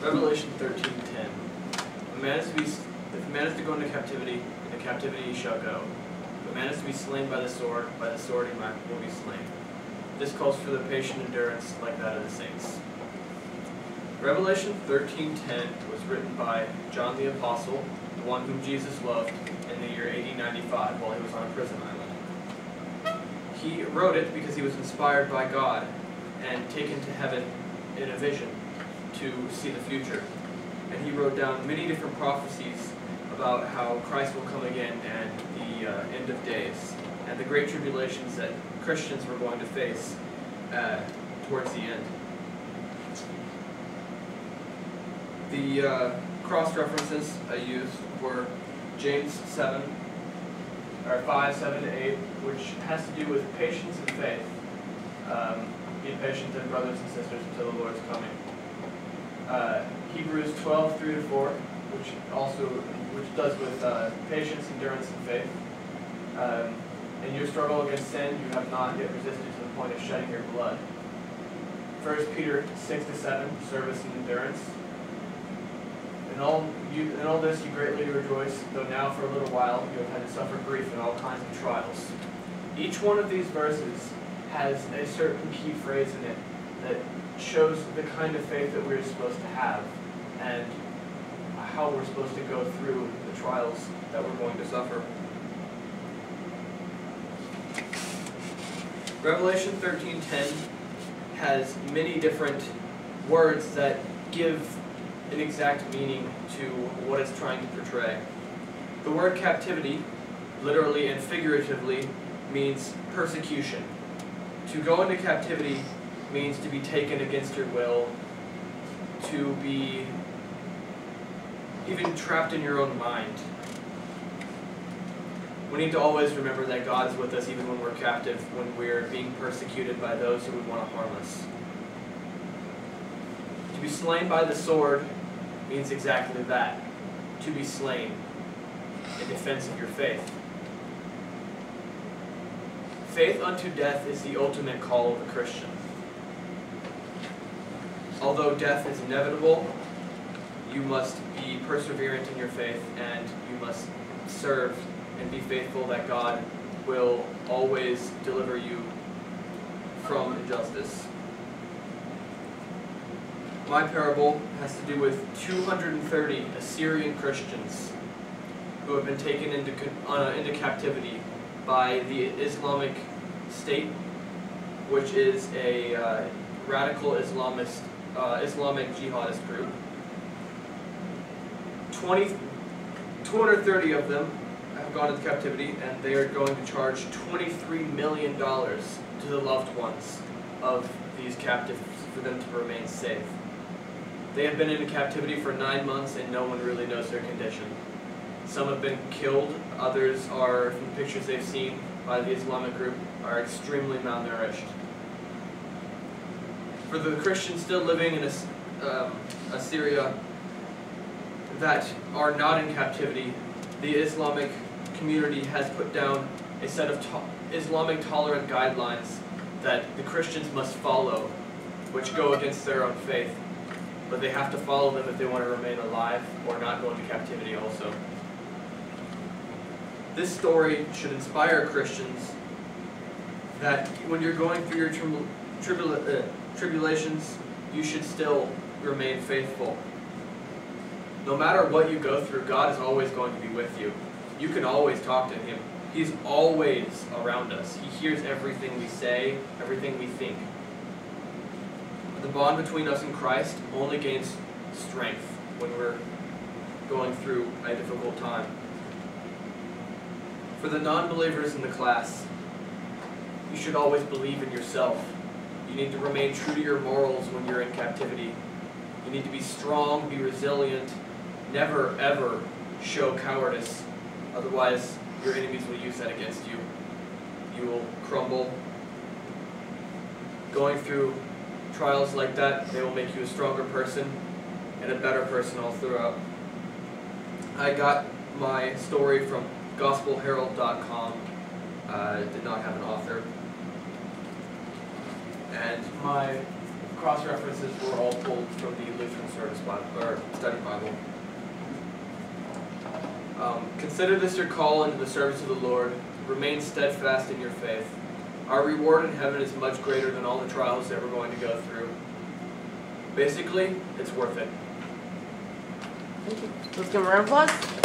Revelation 13:10. If a man is to go into captivity he shall go. If a man is to be slain by the sword he will be slain. This calls for the patient endurance like that of the saints. Revelation 13:10 was written by John the Apostle, the one whom Jesus loved, in the year AD 95 while he was on a prison island. He wrote it because he was inspired by God and taken to heaven in a vision to see the future. And he wrote down many different prophecies about how Christ will come again and the end of days and the great tribulations that Christians were going to face towards the end. The cross-references I used were James 5, 7 to 8, which has to do with patience and faith. Be patient then, brothers and sisters, until the Lord's coming. Hebrews 12, 3 to 4, which does with patience, endurance, and faith. In your struggle against sin, you have not yet resisted to the point of shedding your blood. 1 Peter 6 to 7, service and endurance. In all this you greatly rejoice, though now for a little while you have had to suffer grief in all kinds of trials. Each one of these verses has a certain key phrase in it that shows the kind of faith that we're supposed to have and how we're supposed to go through the trials that we're going to suffer. Revelation 13:10 has many different words that give an exact meaning to what it's trying to portray. The word captivity, literally and figuratively, means persecution. To go into captivity means to be taken against your will, to be even trapped in your own mind. We need to always remember that God is with us even when we're captive, when we're being persecuted by those who would want to harm us. To be slain by the sword means exactly that, to be slain in defense of your faith. Faith unto death is the ultimate call of a Christian. Although death is inevitable, you must be perseverant in your faith and you must serve and be faithful that God will always deliver you from injustice. My parable has to do with 230 Assyrian Christians who have been taken into captivity by the Islamic State, which is a radical Islamic jihadist group. 230 of them have gone into captivity, and they are going to charge $23 million to the loved ones of these captives for them to remain safe. They have been in captivity for 9 months, and no one really knows their condition. Some have been killed, others are, from the pictures they've seen by the Islamic group, are extremely malnourished. For the Christians still living in Assyria that are not in captivity, the Islamic community has put down a set of Islamic tolerant guidelines that the Christians must follow, which go against their own faith. But they have to follow them if they want to remain alive or not go into captivity also. This story should inspire Christians that when you're going through your tribulations, you should still remain faithful. No matter what you go through, God is always going to be with you. You can always talk to Him. He's always around us. He hears everything we say, everything we think. The bond between us and Christ only gains strength when we're going through a difficult time. For the non-believers in the class, you should always believe in yourself. You need to remain true to your morals when you're in captivity. You need to be strong, be resilient, never ever show cowardice. Otherwise, your enemies will use that against you. You will crumble. Going through trials like that, they will make you a stronger person and a better person all throughout. I got my story from gospelherald.com. Did not have an author. And my cross-references were all pulled from the Lutheran Service Bible. Bible, or study Bible. Consider this your call into the service of the Lord. Remain steadfast in your faith. Our reward in heaven is much greater than all the trials that we're going to go through. Basically, it's worth it. Thank you. Let's give him a round of applause.